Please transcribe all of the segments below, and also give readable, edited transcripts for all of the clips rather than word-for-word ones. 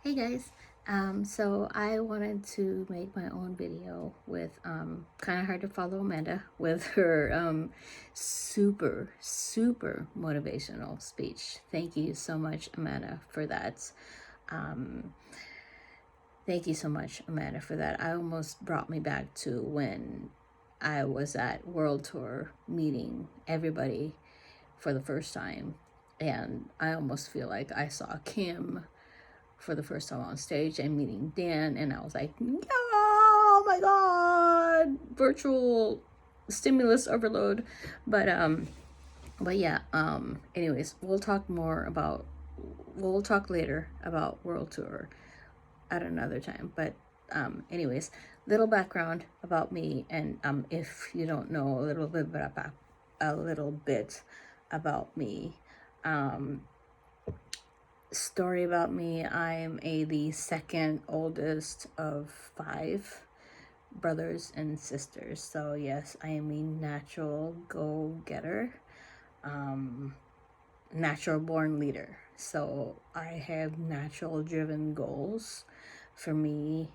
Hey guys, so I wanted to make my own video with kind of hard to follow Amanda with her super motivational speech. Thank you so much, Amanda, for that. Um, Thank you so much, Amanda, for that. I almost brought me back to when I was at World Tour meeting everybody for the first time, and I almost feel like I saw Kim for the first time on stage and meeting Dan, and I was like, oh my god, virtual stimulus overload. But yeah, anyways, we'll talk later about World Tour at another time. But anyways, little background about me, and if you don't know a little bit about me, um story about me. I'm the second oldest of five brothers and sisters. So yes, I am a natural go-getter, um, natural born leader. So I have natural driven goals. For me,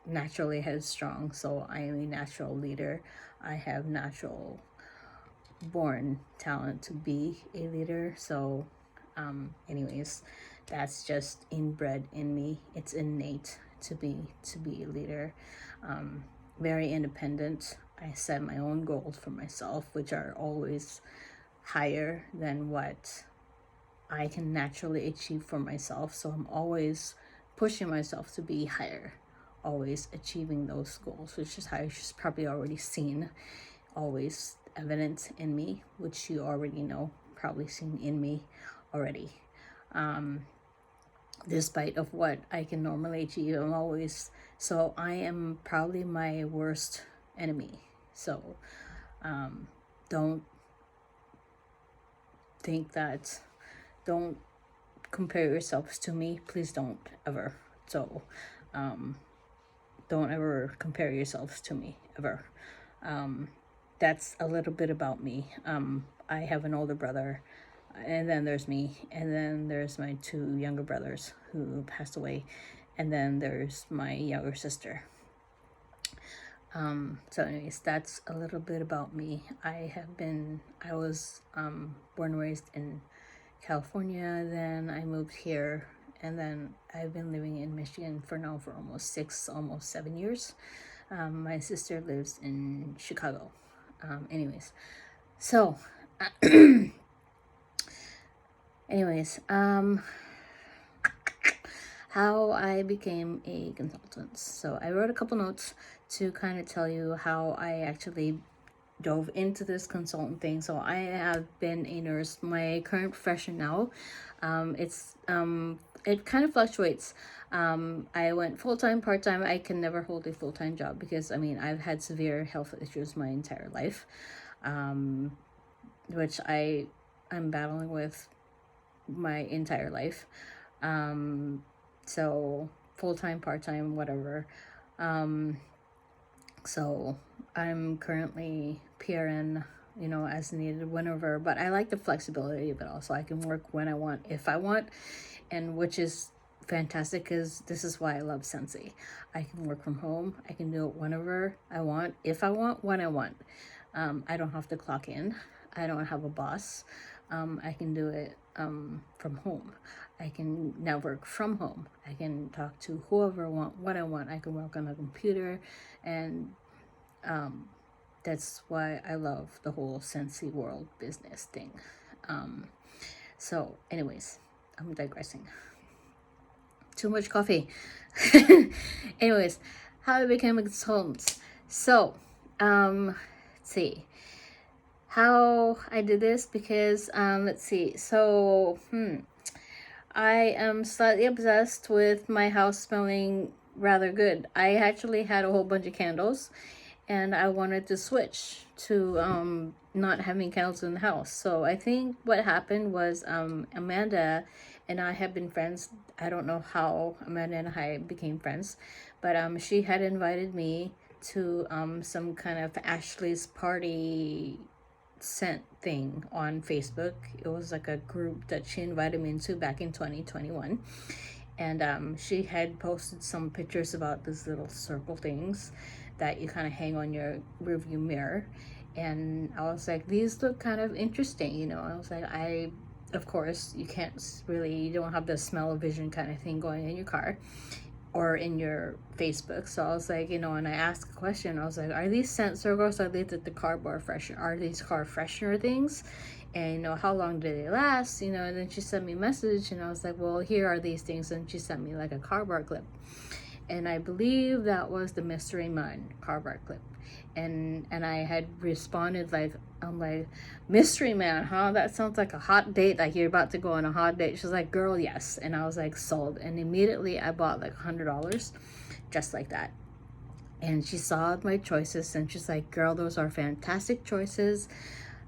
naturally headstrong. So I am a natural leader. I have natural born talent to be a leader. So anyways, that's just inbred in me. It's innate to be a leader. Very independent. I set my own goals for myself, which are always higher than what I can naturally achieve for myself. So I'm always pushing myself to be higher, always achieving those goals, which is how you've probably already seen, always evident in me, which you already know, probably seen in me already. Despite of what I can normally achieve, I am probably my worst enemy. So don't think that, don't compare yourselves to me. Please don't ever. So don't ever compare yourselves to me ever. That's a little bit about me. I have an older brother, and then there's me, and then there's my two younger brothers who passed away, and then there's my younger sister. So anyways, that's a little bit about me. I was born and raised in California, then I moved here, and then I've been living in Michigan for almost 7 years. My sister lives in Chicago. Anyways, so anyways, how I became a consultant. So I wrote a couple notes to kind of tell you how I actually dove into this consultant thing. So I have been a nurse. My current profession now, it kind of fluctuates. I went full time, part time. I can never hold a full time job because I've had severe health issues my entire life, which I'm battling with my entire life. So full time, part time, whatever. So I'm currently PRN, as needed whenever, but I like the flexibility of it also. I can work when I want, if I want, and which is fantastic because this is why I love Sensi. I can work from home. I can do it whenever I want, if I want, when I want. I don't have to clock in. I don't have a boss. I can do it from home. I can network from home. I can talk to whoever I want, what I want. I can work on a computer, and that's why I love the whole Sensi world business thing. So, anyways, I'm digressing. Too much coffee. Anyways, how I became a consultant. So, let's see how I did this because let's see. So, I am slightly obsessed with my house smelling rather good. I actually had a whole bunch of candles, and I wanted to switch to not having candles in the house. So I think what happened was Amanda and I have been friends. I don't know how Amanda and I became friends, but she had invited me to some kind of Ashley's party scent thing on Facebook. It was like a group that she invited me into back in 2021. And she had posted some pictures about these little circle things that you kind of hang on your rearview mirror. And I was like, these look kind of interesting, you know. I was like, of course, you can't really, you don't have the smell of vision kind of thing going in your car or in your Facebook. So I was like, you know, and I asked a question. I was like, are these scent circles? Are they the cardboard freshener? Are these car freshener things? And you know, how long do they last? You know, and then she sent me a message, and I was like, well, here are these things, and she sent me like a cardboard clip, and I believe that was the Mystery Man cardboard clip, and I had responded like, I'm like, Mystery Man, huh? That sounds like a hot date, like you're about to go on a hot date. She's like, girl, yes. And I was like, sold. And immediately I bought like $100 just like that. And she saw my choices, and she's like, girl, those are fantastic choices,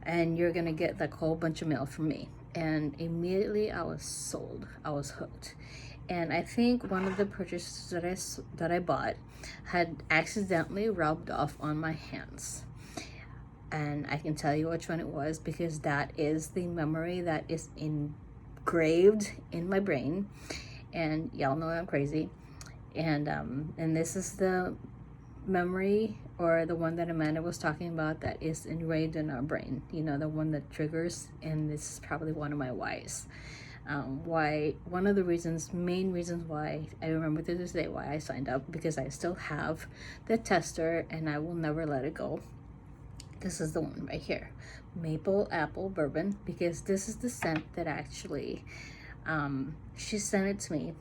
and you're gonna get like a whole bunch of mail from me. And immediately I was sold. I was hooked. And I think one of the purchases that I bought had accidentally rubbed off on my hands. And I can tell you which one it was, because that is the memory that is engraved in my brain. And y'all know I'm crazy. And this is the memory, or the one that Amanda was talking about, that is engraved in our brain, you know, the one that triggers. And this is probably one of my whys. Why, one of the main reasons why I remember to this day why I signed up, because I still have the tester and I will never let it go. This is the one right here, Maple Apple Bourbon, because this is the scent that actually, she sent it to me,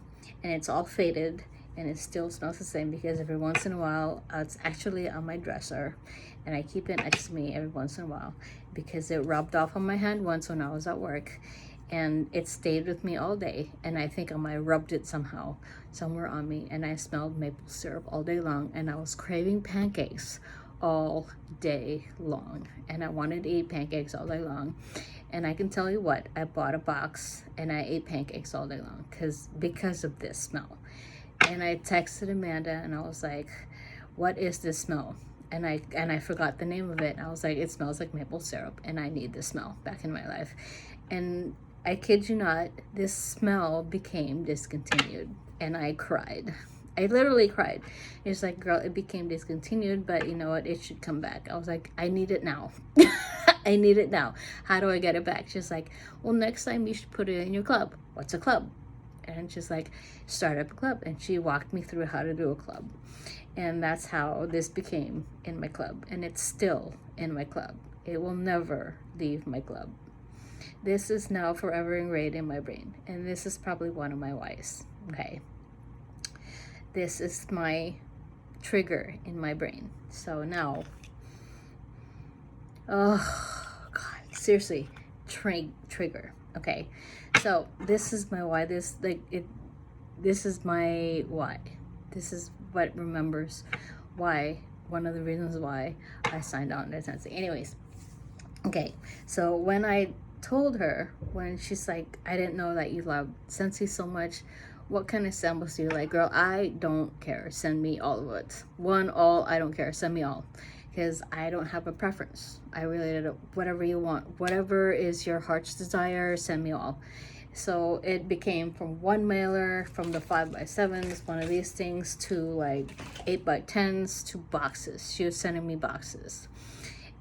and it's all faded, and it still smells the same, because every once in a while, it's actually on my dresser, and I keep it next to me every once in a while, because it rubbed off on my hand once when I was at work, and it stayed with me all day. And I think I might have rubbed it somehow, somewhere on me, and I smelled maple syrup all day long, and I was craving pancakes all day long, and I wanted to eat pancakes all day long. And I can tell you what, I bought a box and I ate pancakes all day long because of this smell. And I texted Amanda and I was like, what is this smell? And I forgot the name of it. I was like, it smells like maple syrup, and I need this smell back in my life. And I kid you not, this smell became discontinued, and I cried. I literally cried. It's like, girl, it became discontinued, but you know what? It should come back. I was like, I need it now. I need it now. How do I get it back? She's like, well, next time you should put it in your club. What's a club? And she's like, start up a club. And she walked me through how to do a club. And that's how this became in my club. And it's still in my club. It will never leave my club. This is now forever engraved in my brain. And this is probably one of my whys. Okay. This is my trigger in my brain. So now, oh God, seriously, trigger. Okay. So this is my why. This is my why. This is what remembers why, one of the reasons why I signed on to Scentsy. Anyways, okay, so when I told her, when she's like, I didn't know that you love Scentsy so much, what kind of samples do you like? Girl, I don't care. Send me all of it. All, I don't care. Send me all. Because I don't have a preference. I really don't. Whatever you want. Whatever is your heart's desire, send me all. So it became from one mailer, from the 5x7s, one of these things, to like 8x10s, to boxes. She was sending me boxes.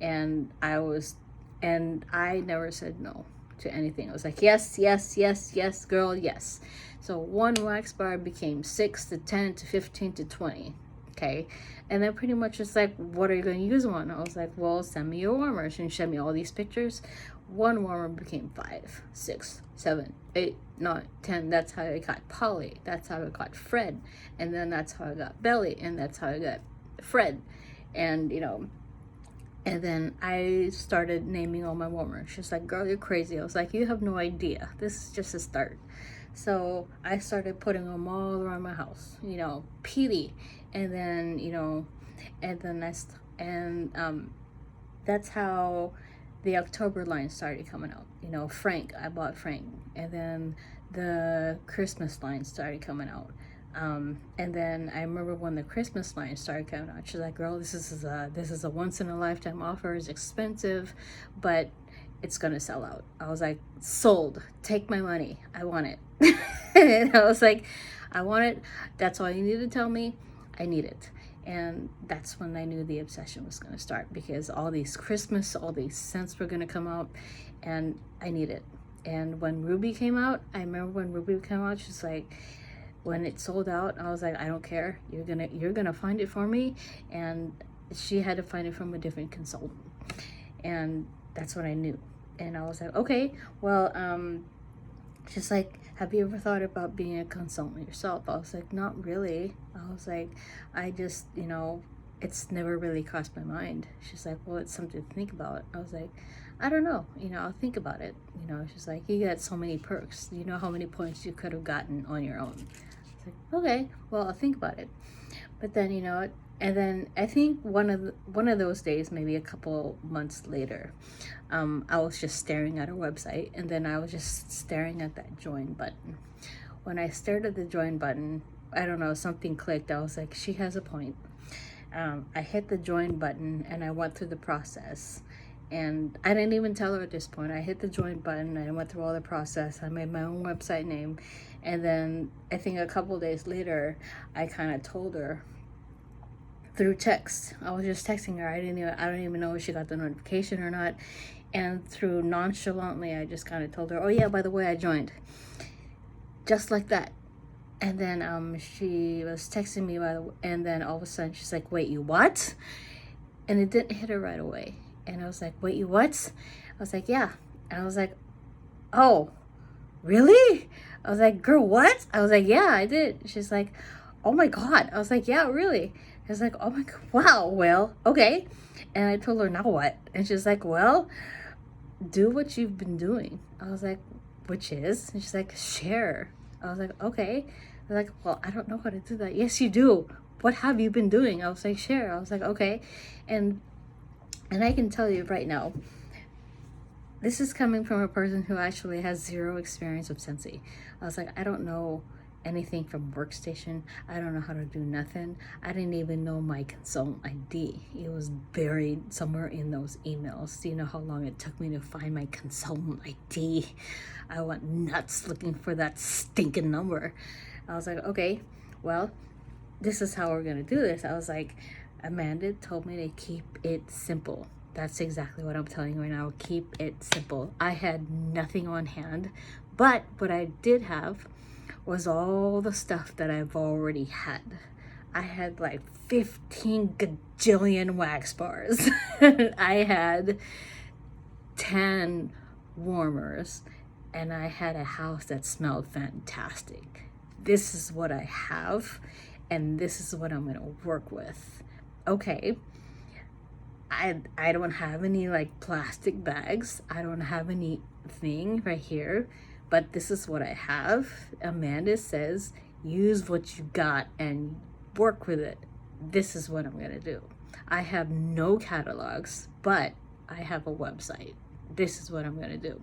And I never said no to anything. I was like, yes, yes, yes, yes, girl, yes. So one wax bar became 6 to 10 to 15 to 20. Okay. And then pretty much it's like, what are you going to use one? I was like, well, send me your warmers. And she sent me all these pictures. One warmer became 5, 6, 7, 8, 9, 10. That's how I got Polly. That's how I got Fred. And then that's how I got Belly. And that's how I got Fred. And, you know, and then I started naming all my warmers. She's like, girl, you're crazy. I was like, you have no idea. This is just a start. So I started putting them all around my house, you know, Petey. And then, you know, and then that's how the October line started coming out. You know, Frank, I bought Frank. And then the Christmas line started coming out. And then I remember when the Christmas line started coming out, she's like, girl, this is a once in a lifetime offer. It's expensive, but it's gonna sell out. I was like, sold. Take my money. I want it. And I was like, I want it. That's all you need to tell me. I need it. And that's when I knew the obsession was going to start, because all these all these scents were going to come out, and I need it. And when Ruby came out, I remember when Ruby came out, she's like, when it sold out, I was like, I don't care. You're gonna find it for me. And she had to find it from a different consultant. And that's what I knew. And I was like, okay, well, she's like, have you ever thought about being a consultant yourself? I was like, not really. I was like, I just, it's never really crossed my mind. She's like, well, it's something to think about. I was like, I don't know, I'll think about it. She's like, you got so many perks. You know how many points you could have gotten on your own. I was like, okay, well, I'll think about it. But then, and then I think one of those days, maybe a couple months later, I was just staring at her website, and then I was just staring at that join button. When I stared at the join button, I don't know, something clicked. I was like, she has a point. I hit the join button, and I went through the process. And I didn't even tell her at this point. I hit the join button, and I went through all the process. I made my own website name. And then I think a couple days later, I kind of told her through text. I was just texting her. I don't even know if she got the notification or not. And through nonchalantly, I just kind of told her, oh yeah, by the way, I joined. Just like that. And then she was texting me, and then all of a sudden she's like, wait, you what? And it didn't hit her right away. And I was like, wait, you what? I was like, yeah. And I was like, oh, really? I was like, girl, what? I was like, yeah, I did. She's like, oh my God. I was like, yeah, really? I was like, oh my God, wow, well, okay. And I told her, now what? And she's like, well, do what you've been doing. I was like, which is? And she's like, share. I was like, okay. I was like, well, I don't know how to do that. Yes, you do. What have you been doing? I was like, share. I was like, okay. And I can tell you right now, this is coming from a person who actually has zero experience with Scentsy. I was like, I don't know anything from Workstation. I don't know how to do nothing. I didn't even know my consultant ID. It was buried somewhere in those emails. Do you know how long it took me to find my consultant ID? I went nuts looking for that stinking number. I was like, okay, well, this is how we're gonna do this. I was like, Amanda told me to keep it simple. That's exactly what I'm telling you right now. Keep it simple. I had nothing on hand, but what I did have was all the stuff that I've already had. I had like 15 gajillion wax bars. I had 10 warmers, and I had a house that smelled fantastic. This is what I have, and this is what I'm gonna work with. Okay, I don't have any like plastic bags. I don't have anything right here, but this is what I have. Amanda says, use what you got and work with it. This is what I'm gonna do. I have no catalogs, but I have a website. This is what I'm gonna do.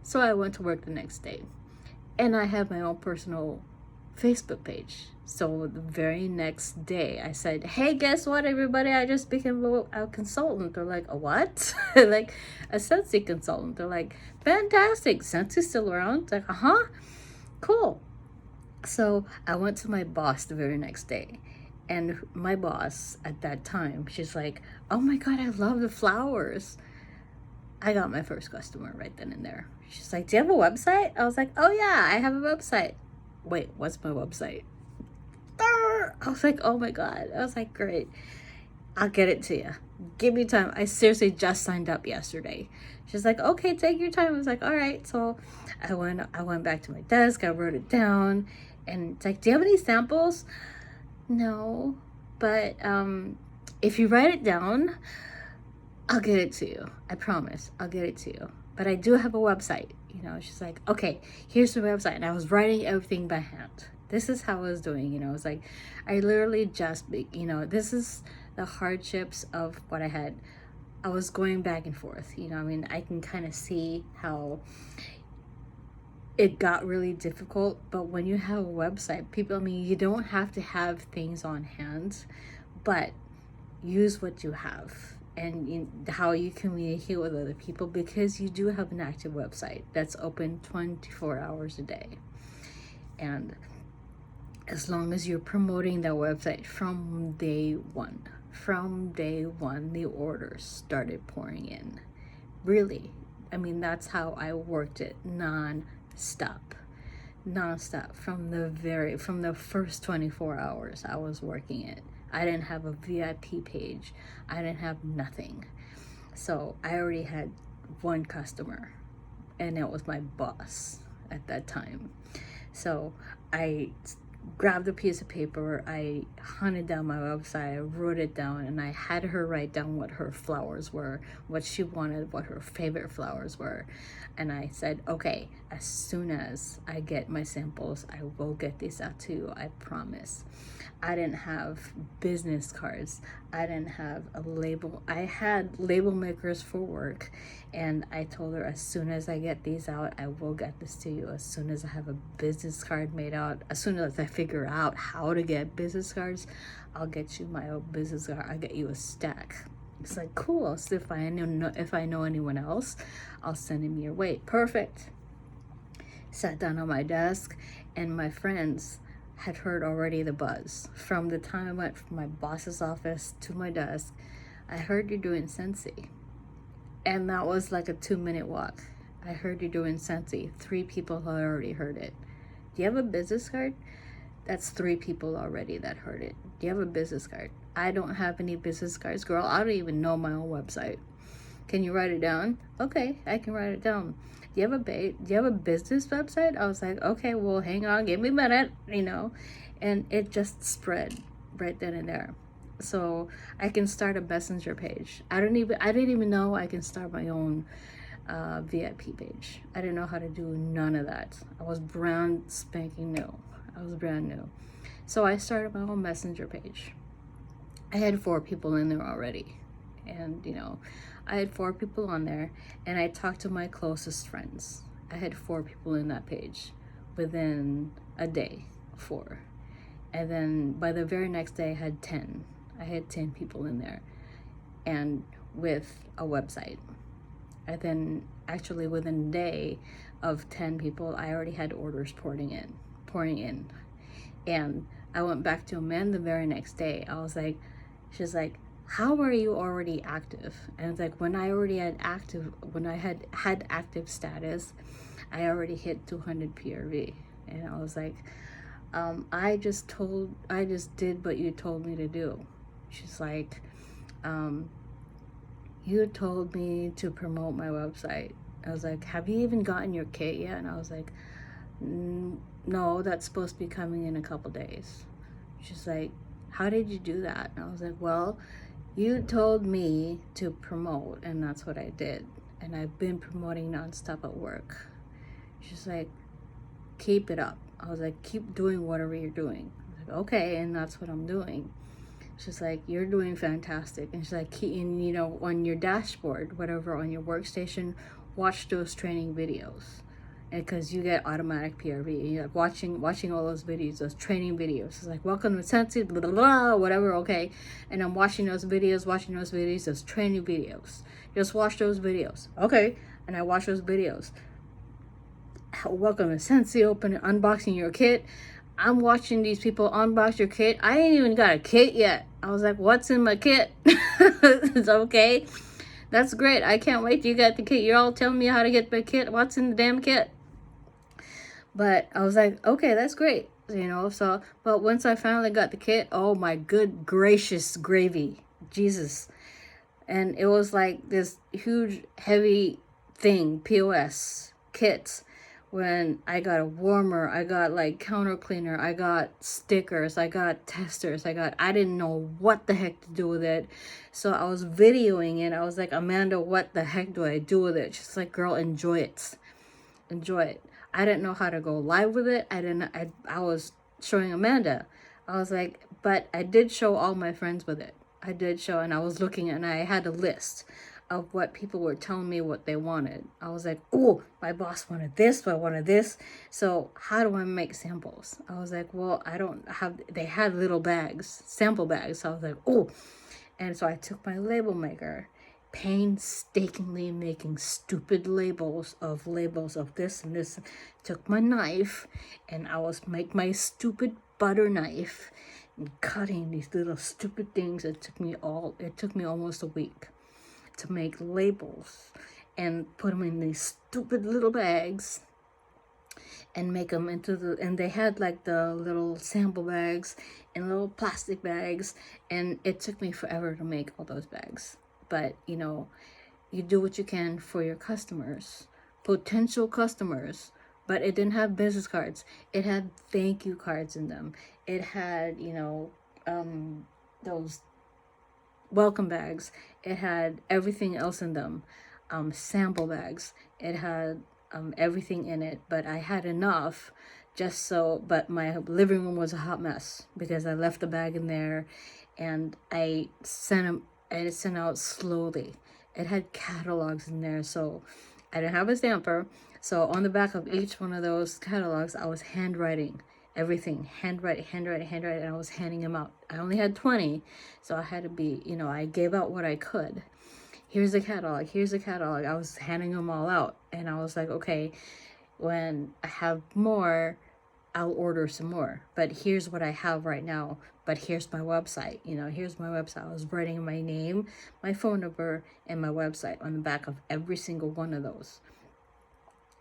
So I went to work the next day, and I have my own personal Facebook page. So the very next day I said, hey, guess what, everybody? I just became a consultant. They're like, a what? Like, a Scentsy consultant. They're like, fantastic. Scentsy's still around? It's like, uh-huh. Cool. So I went to my boss the very next day. And my boss at that time, she's like, oh my God, I love the flowers. I got my first customer right then and there. She's like, do you have a website? I was like, oh yeah, I have a website. Wait, what's my website? I was like, oh my God. I was like, great. I'll get it to you. Give me time. I seriously just signed up yesterday. She's like, okay, take your time. I was like, all right. So I went back to my desk. I wrote it down. And it's like, do you have any samples? No. But if you write it down, I'll get it to you. I promise. I'll get it to you. But I do have a website. She's like, okay, here's the website. And I was writing everything by hand. This is how I was doing, It's like, I literally just, this is the hardships of what I had. I was going back and forth, I can kind of see how it got really difficult. But when you have a website, people, you don't have to have things on hand, but use what you have. And how you communicate with other people, because you do have an active website that's open 24 hours a day. And as long as you're promoting that website from day one. From day one, the orders started pouring in. Really. I mean, that's how I worked it non-stop. Non-stop from the first 24 hours I was working it. I didn't have a VIP page. I didn't have nothing. So I already had one customer, and it was my boss at that time. So I grabbed a piece of paper, I hunted down my website, I wrote it down, and I had her write down what her flowers were, what she wanted, what her favorite flowers were. And I said, okay, as soon as I get my samples, I will get these out to you, I promise. I didn't have business cards. I didn't have a label. I had label makers for work, and I told her, as soon as I get these out, I will get this to you. As soon as I have a business card made out, as soon as I figure out how to get business cards, I'll get you my own business card. I'll get you a stack. It's like, cool. So if I know anyone else, I'll send him your way. Perfect. Sat down on my desk, and my friends had heard already the buzz. From the time I went from my boss's office to my desk, I heard you doing Scentsy. And that was like a 2-minute walk. I heard you doing Scentsy. 3 people had already heard it. Do you have a business card? That's 3 people already that heard it. Do you have a business card? I don't have any business cards, girl. I don't even know my own website. Can you write it down? Okay, I can write it down. Do you have a business website? I was like, okay, well, hang on, give me a minute, and it just spread right then and there. So I can start a messenger page. I didn't even know I can start my own VIP page. I didn't know how to do none of that. I was brand spanking new. I was brand new. So I started my own messenger page. I had 4 people in there already. And, I had 4 people on there, and I talked to my closest friends. I had 4 people in that page within a day, 4. And then by the very next day, I had 10. I had 10 people in there, and with a website. And then actually within a day of 10 people, I already had orders pouring in. And I went back to Amanda the very next day. She's like, how are you already active? And it's like, when I had active status, I already hit 200 PRV. And I was like, I just did what you told me to do. She's like, you told me to promote my website. I was like, have you even gotten your kit yet? And I was like, no, that's supposed to be coming in a couple days. She's like, how did you do that? And I was like, well, you told me to promote, and that's what I did. And I've been promoting nonstop at work. She's like, keep it up. I was like, keep doing whatever you're doing. I was like, okay, and that's what I'm doing. She's like, you're doing fantastic. And she's like, on your dashboard, whatever, on your workstation, watch those training videos. And because you get automatic PRV, and you're like watching all those videos, those training videos. It's like, welcome to Scentsy, blah, blah, blah, whatever, okay. And I'm watching those videos, those training videos. Just watch those videos, okay. And I watch those videos. Welcome to Scentsy, unboxing your kit. I'm watching these people unbox your kit. I ain't even got a kit yet. I was like, what's in my kit? It's okay. That's great. I can't wait till you get the kit. You're all telling me how to get my kit. What's in the damn kit? But I was like, okay, that's great. So, but once I finally got the kit, oh my good gracious gravy. Jesus. And it was like this huge, heavy thing, POS kits. When I got a warmer, I got like counter cleaner, I got stickers, I got testers, I didn't know what the heck to do with it. So I was videoing it. I was like, Amanda, what the heck do I do with it? She's like, girl, enjoy it. Enjoy it. I didn't know how to go live with it. I was showing Amanda. I was like, but I did show all my friends with it. I did show, and I was looking, and I had a list of what people were telling me what they wanted. I was like, oh, my boss wanted this, I wanted this. So how do I make samples? I was like, well, I don't have, they had little bags, sample bags. So I was like, oh. And so I took my label maker, painstakingly making stupid labels of this and this. Took my knife, and I was make my stupid butter knife and cutting these little stupid things. It took me almost a week to make labels and put them in these stupid little bags and make them and they had like the little sample bags and little plastic bags, and it took me forever to make all those bags. But you do what you can for your customers, potential customers. But it didn't have business cards. It had thank you cards in them. It had those welcome bags. It had everything else in them, sample bags. It had everything in it, but I had enough just so. But my living room was a hot mess because I left the bag in there, and I sent out slowly. It had catalogs in there, so I didn't have a stamper. So on the back of each one of those catalogs, I was handwriting everything, handwrite, and I was handing them out. I only had 20, so I had to be, I gave out what I could. Here's a catalog. I was handing them all out, and I was like, okay, when I have more, I'll order some more. But here's what I have right now. But here's my website. Here's my website. I was writing my name, my phone number, and my website on the back of every single one of those.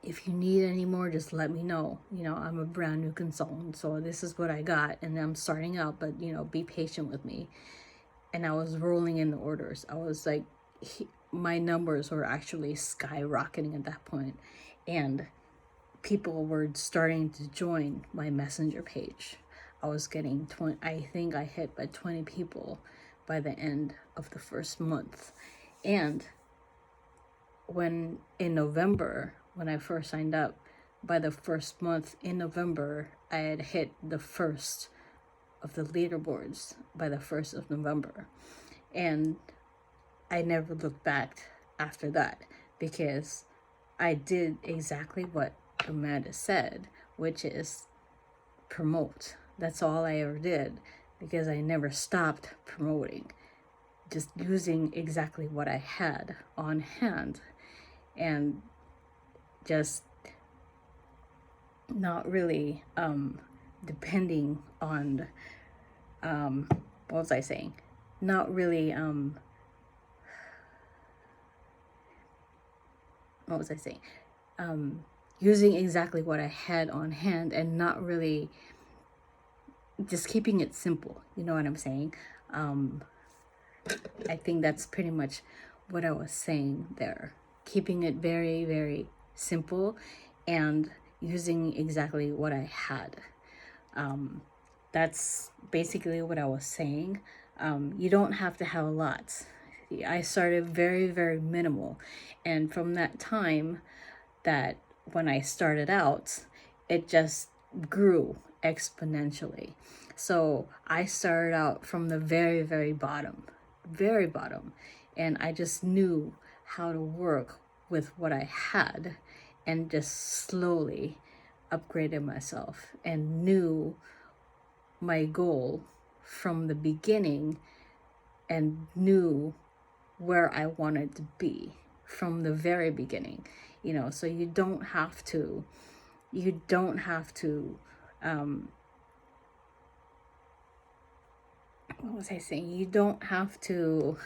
If you need any more, just let me know. I'm a brand new consultant, so this is what I got, and I'm starting out, but be patient with me. And I was rolling in the orders. I was like, my numbers were actually skyrocketing at that point, and people were starting to join my messenger page. I was getting 20, I think I hit by 20 people by the end of the first month. And in November, when I first signed up, by the first month in November, I had hit the first of the leaderboards by the 1st of November. And I never looked back after that, because I did exactly what Amanda said, which is promote. That's all I ever did, because I never stopped promoting, just using exactly what I had on hand, and just not really depending on what was I saying? Not really what was I saying? Using exactly what I had on hand, and not really, just keeping it simple. You know what I'm saying? I think that's pretty much what I was saying there. Keeping it very, very simple and using exactly what I had. That's basically what I was saying. You don't have to have a lot. I started very, very minimal. And from that time, that when I started out, it just grew exponentially. So I started out from the very, very bottom, and I just knew how to work with what I had, and just slowly upgraded myself, and knew my goal from the beginning, and knew where I wanted to be from the very beginning. So you don't have to what was I saying? You don't have to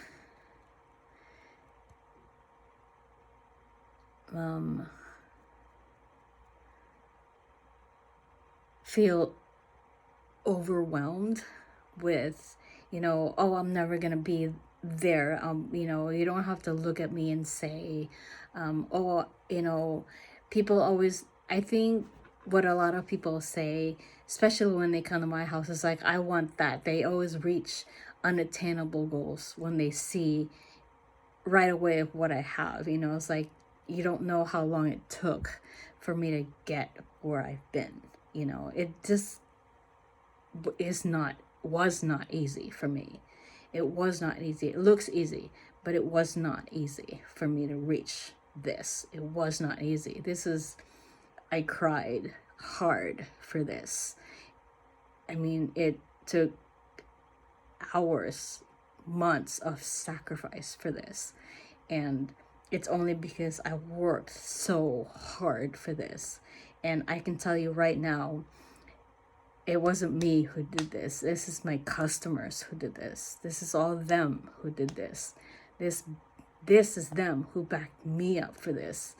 feel overwhelmed with, oh, I'm never gonna be there. You don't have to look at me and say, oh, people always, I think what a lot of people say, especially when they come to my house, is like, I want that. They always reach unattainable goals when they see right away of what I have. It's like, you don't know how long it took for me to get where I've been. It just was not easy for me. It was not easy. It looks easy, but it was not easy for me to reach this. It was not easy. I cried hard for this. I mean, it took hours, months of sacrifice for this. And it's only because I worked so hard for this. And I can tell you right now, it wasn't me who did this. This is my customers who did this. This is all them who did this. This is them who backed me up for this,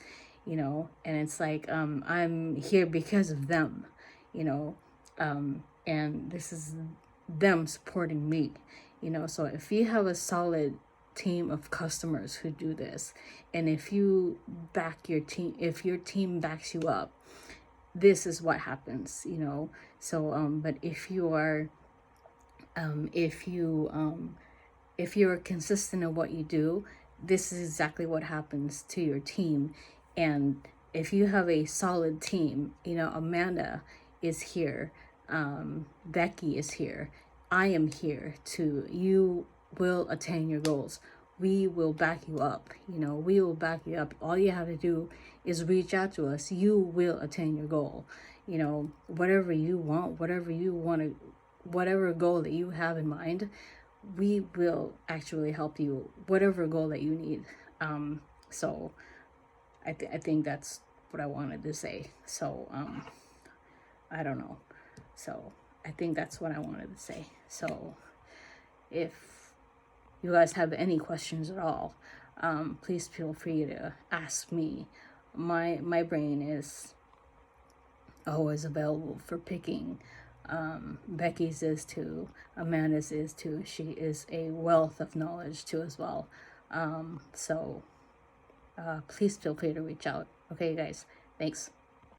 you know. And it's like, I'm here because of them, you know. And this is them supporting me, you know. So if you have a solid team of customers who do this, and if you back your team, if your team backs you up, this is what happens, you know. So but if you are if you're consistent in what you do, this is exactly what happens to your team. And if you have a solid team, you know, Amanda is here, Becky is here, I am here to, you will attain your goals. We will back you up, you know, we will back you up. All you have to do is reach out to us. You will attain your goal, you know, whatever you want, whatever goal that you have in mind, we will actually help you, whatever goal that you need. So I think that's what I wanted to say. So I don't know. So I think that's what I wanted to say. So if you guys have any questions at all, please feel free to ask me. My brain is always available for picking. Becky's is too, Amanda's is too. She is a wealth of knowledge too as well. So please feel free to reach out. Okay, guys, thanks.